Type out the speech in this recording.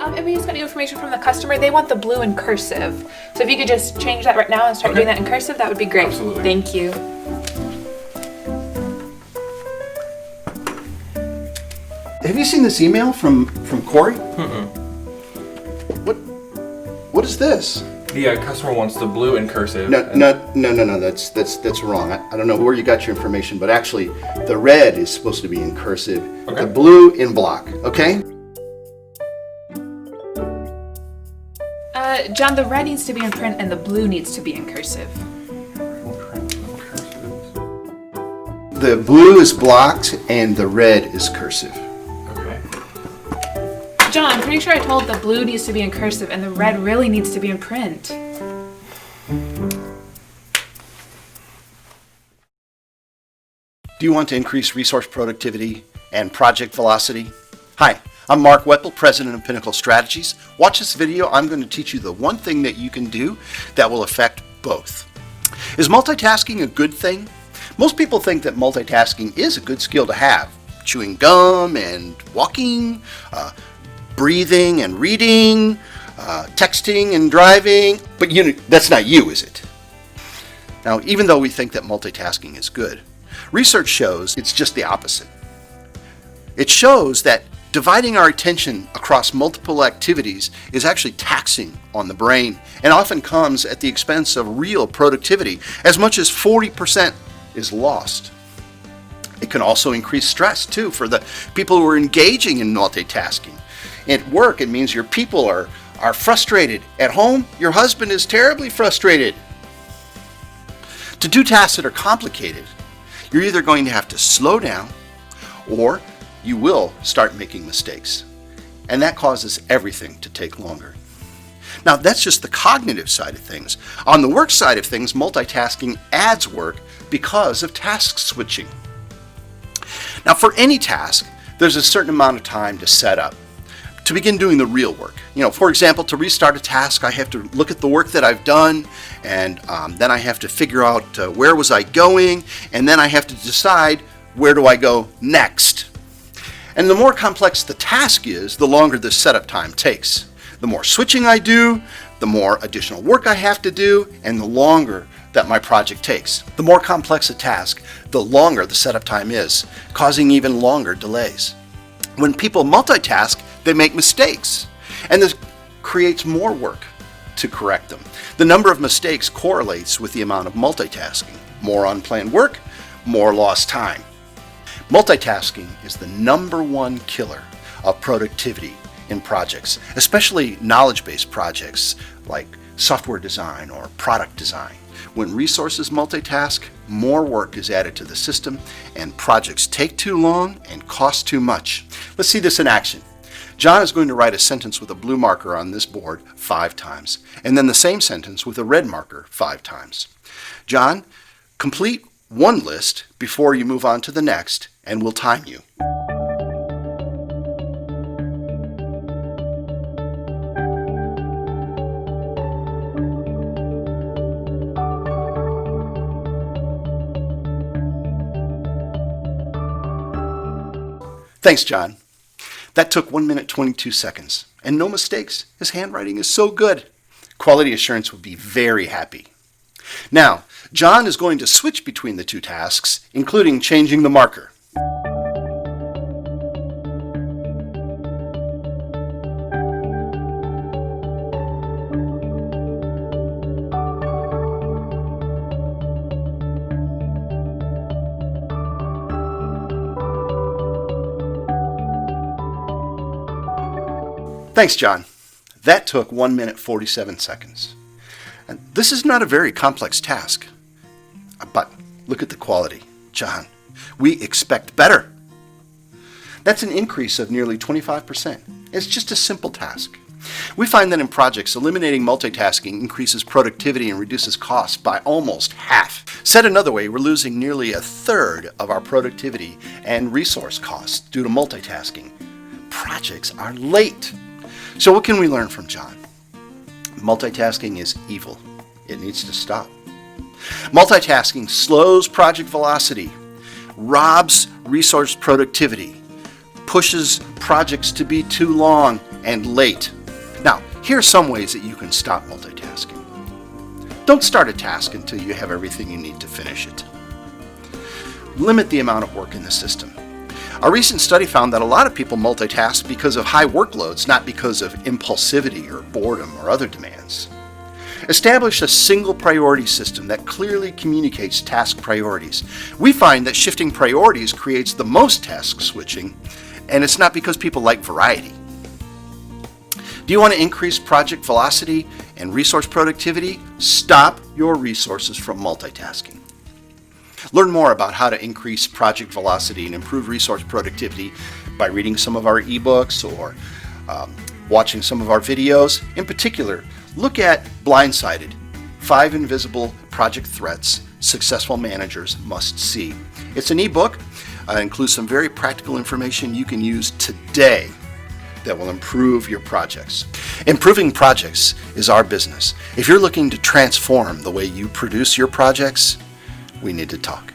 And we just got new information from the customer. They want the blue in cursive. So if you could just change that right now and start doing that in cursive, that would be great. Absolutely. Thank you. Have you seen this email from Corey? Mm-mm. What is this? The customer wants the blue in cursive. No. That's wrong. I don't know where you got your information, but actually, the red is supposed to be in cursive. Okay. The blue in block. Okay. John, the red needs to be in print and the blue needs to be in cursive. The blue is blocked and the red is cursive. Okay. John, I'm pretty sure I told the blue needs to be in cursive and the red really needs to be in print. Do you want to increase resource productivity and project velocity? Hi, I'm Mark Weppel, President of Pinnacle Strategies. Watch this video. I'm going to teach you the one thing that you can do that will affect both. Is multitasking a good thing? Most people think that multitasking is a good skill to have. Chewing gum and walking, breathing and reading, texting and driving. But that's not you, is it? Now, even though we think that multitasking is good, research shows it's just the opposite. It shows that dividing our attention across multiple activities is actually taxing on the brain and often comes at the expense of real productivity. As much as 40% is lost. It can also increase stress too for the people who are engaging in multitasking. At work, it means your people are frustrated. At home, your husband is terribly frustrated. To do tasks that are complicated, you're either going to have to slow down or you will start making mistakes. And that causes everything to take longer. Now, that's just the cognitive side of things. On the work side of things, multitasking adds work because of task switching. Now, for any task, there's a certain amount of time to set up, to begin doing the real work. For example, to restart a task, I have to look at the work that I've done, and then I have to figure out where was I going, and then I have to decide where do I go next. And the more complex the task is, the longer the setup time takes. The more switching I do, the more additional work I have to do, and the longer that my project takes. The more complex a task, the longer the setup time is, causing even longer delays. When people multitask, they make mistakes, and this creates more work to correct them. The number of mistakes correlates with the amount of multitasking. More unplanned work, more lost time. Multitasking is the #1 killer of productivity in projects, especially knowledge-based projects like software design or product design. When resources multitask, more work is added to the system and projects take too long and cost too much. Let's see this in action. John is going to write a sentence with a blue marker on this board 5 times, and then the same sentence with a red marker 5 times. John, complete one list before you move on to the next, and we'll time you. Thanks, John. That took 1 minute 22 seconds, and no mistakes. His handwriting is so good. Quality assurance would be very happy. Now, John is going to switch between the 2 tasks, including changing the marker. Thanks, John. That took 1 minute 47 seconds. And this is not a very complex task. But look at the quality. John, we expect better. That's an increase of nearly 25%. It's just a simple task. We find that in projects, eliminating multitasking increases productivity and reduces costs by almost half. Said another way, we're losing nearly 1/3 of our productivity and resource costs due to multitasking. Projects are late. So what can we learn from John? Multitasking is evil. It needs to stop. Multitasking slows project velocity, robs resource productivity, pushes projects to be too long, and late. Now, here are some ways that you can stop multitasking. Don't start a task until you have everything you need to finish it. Limit the amount of work in the system. A recent study found that a lot of people multitask because of high workloads, not because of impulsivity or boredom or other demands. Establish a single priority system that clearly communicates task priorities. We find that shifting priorities creates the most task switching, and it's not because people like variety. Do you want to increase project velocity and resource productivity? Stop your resources from multitasking. Learn more about how to increase project velocity and improve resource productivity by reading some of our ebooks or watching some of our videos. In particular, look at Blindsided, 5 Invisible Project Threats Successful Managers Must See. It's an ebook. It includes some very practical information you can use today that will improve your projects. Improving projects is our business. If you're looking to transform the way you produce your projects, we need to talk.